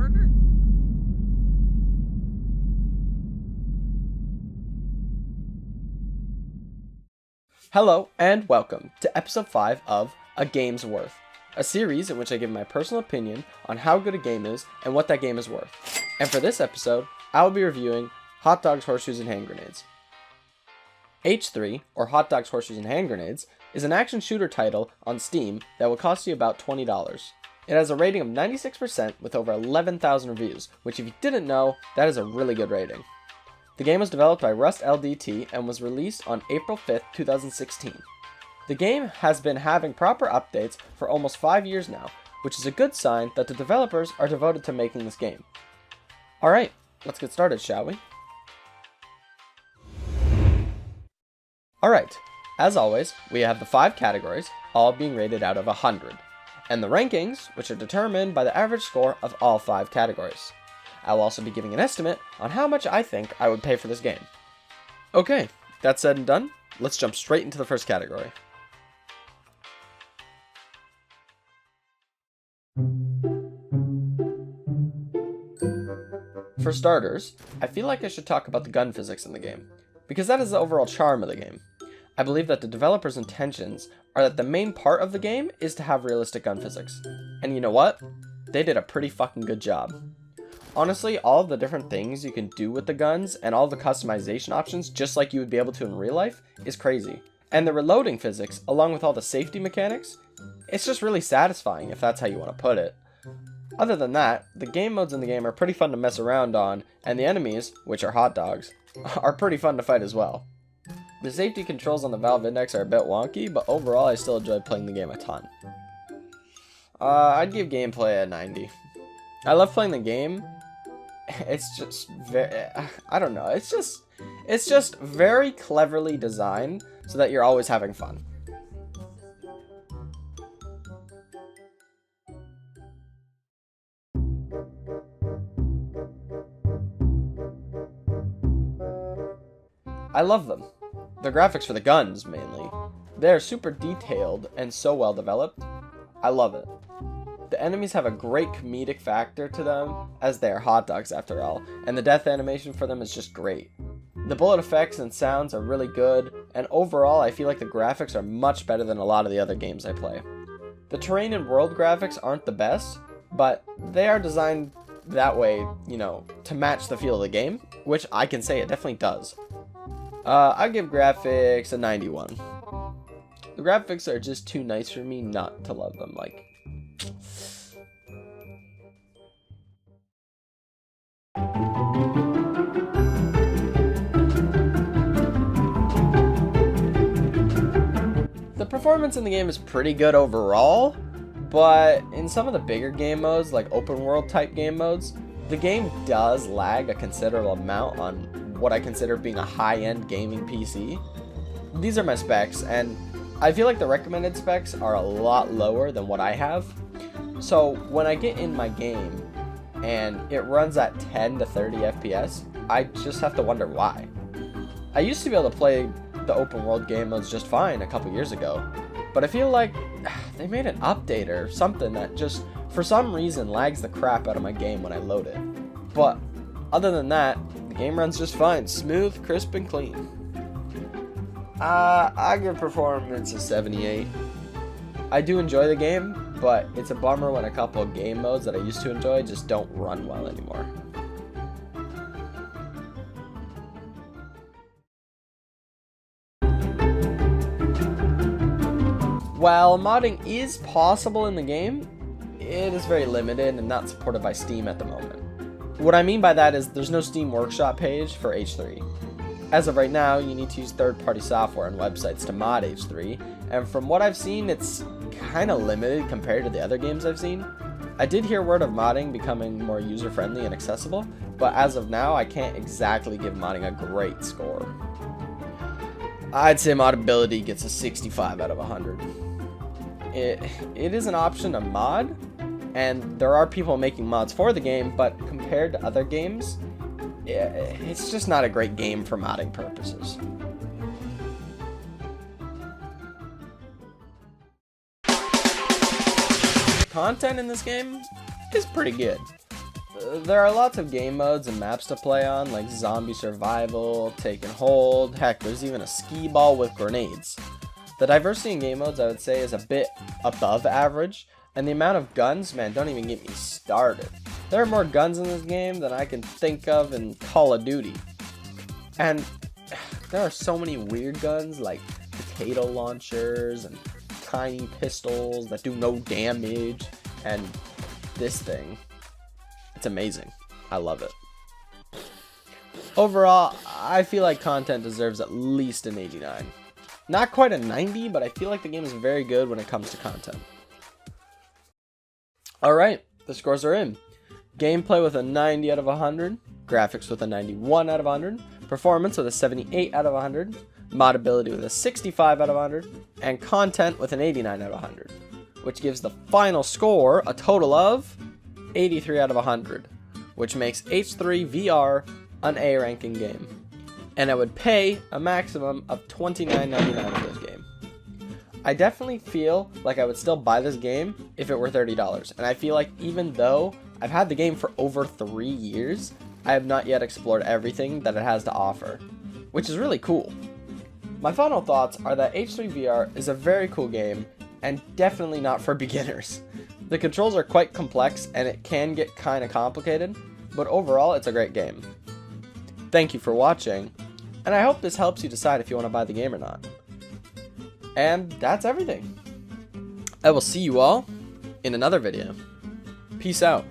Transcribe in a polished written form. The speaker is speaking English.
partner? Hello, and welcome to episode 5 of A Game's Worth, a series in which I give my personal opinion on how good a game is and what that game is worth. And for this episode, I will be reviewing Hot Dogs, Horseshoes, and Hand Grenades. H3, or Hot Dogs, Horseshoes, and Hand Grenades, is an action shooter title on Steam that will cost you about $20. It has a rating of 96% with over 11,000 reviews, which if you didn't know, that is a really good rating. The game was developed by Rust LDT and was released on April 5th, 2016. The game has been having proper updates for almost 5 years now, which is a good sign that the developers are devoted to making this game. Alright, let's get started, shall we? Alright, as always, we have the 5 categories, all being rated out of 100, and the rankings, which are determined by the average score of all 5 categories. I'll also be giving an estimate on how much I think I would pay for this game. Okay, that said and done, let's jump straight into the first category. For starters, I feel like I should talk about the gun physics in the game, because that is the overall charm of the game. I believe that the developers' intentions are that the main part of the game is to have realistic gun physics. And you know what? They did a pretty fucking good job. Honestly, all of the different things you can do with the guns and all the customization options, just like you would be able to in real life, is crazy. And the reloading physics, along with all the safety mechanics, it's just really satisfying if that's how you want to put it. Other than that, the game modes in the game are pretty fun to mess around on, and the enemies, which are hot dogs, are pretty fun to fight as well. The safety controls on the Valve Index are a bit wonky, but overall I still enjoy playing the game a ton. I'd give gameplay a 90. I love playing the game. It's just very, I don't know, it's just very cleverly designed so that you're always having fun. I love them. The graphics for the guns, mainly. They're super detailed and so well developed. I love it. The enemies have a great comedic factor to them, as they are hot dogs after all, and the death animation for them is just great. The bullet effects and sounds are really good, and overall I feel like the graphics are much better than a lot of the other games I play. The terrain and world graphics aren't the best, but they are designed that way, you know, to match the feel of the game, which I can say it definitely does. I give graphics a 91. The graphics are just too nice for me not to love them, like. The performance in the game is pretty good overall, but in some of the bigger game modes, like open world type game modes, the game does lag a considerable amount on what I consider being a high-end gaming PC. These are my specs, and I feel like the recommended specs are a lot lower than what I have. So when I get in my game and it runs at 10 to 30 FPS, I just have to wonder why. I used to be able to play the open world game modes just fine a couple years ago, but I feel like they made an update or something that just for some reason lags the crap out of my game when I load it. But other than that, the game runs just fine, smooth, crisp, and clean. I give performance a 78. I do enjoy the game, but it's a bummer when a couple of game modes that I used to enjoy just don't run well anymore. While modding is possible in the game, it is very limited and not supported by Steam at the moment. What I mean by that is there's no Steam Workshop page for H3. As of right now, you need to use third-party software and websites to mod H3, and from what I've seen, it's kind of limited compared to the other games I've seen. I did hear word of modding becoming more user-friendly and accessible, but as of now, I can't exactly give modding a great score. I'd say moddability gets a 65 out of 100. It is an option to mod, and there are people making mods for the game, but compared to other games, it's just not a great game for modding purposes. Content in this game is pretty good. there are lots of game modes and maps to play on, like zombie survival, take and hold, heck, there's even a skee ball with grenades. The diversity in game modes, I would say, is a bit above average, and the amount of guns, man, don't even get me started. There are more guns in this game than I can think of in Call of Duty. And there are so many weird guns, like potato launchers and tiny pistols that do no damage, and this thing. It's amazing. I love it. Overall, I feel like content deserves at least an 89. Not quite a 90, but I feel like the game is very good when it comes to content. Alright, the scores are in. Gameplay with a 90 out of 100, graphics with a 91 out of 100, performance with a 78 out of 100, modability with a 65 out of 100, and content with an 89 out of 100, which gives the final score a total of 83 out of 100, which makes H3 VR an A ranking game. And I would pay a maximum of $29.99 for this game. I definitely feel like I would still buy this game if it were $30, and I feel like even though I've had the game for over 3 years, I have not yet explored everything that it has to offer, which is really cool. My final thoughts are that H3 VR is a very cool game, and definitely not for beginners. The controls are quite complex, and it can get kinda complicated, but overall it's a great game. Thank you for watching, and I hope this helps you decide if you want to buy the game or not. And that's everything. I will see you all in another video. Peace out.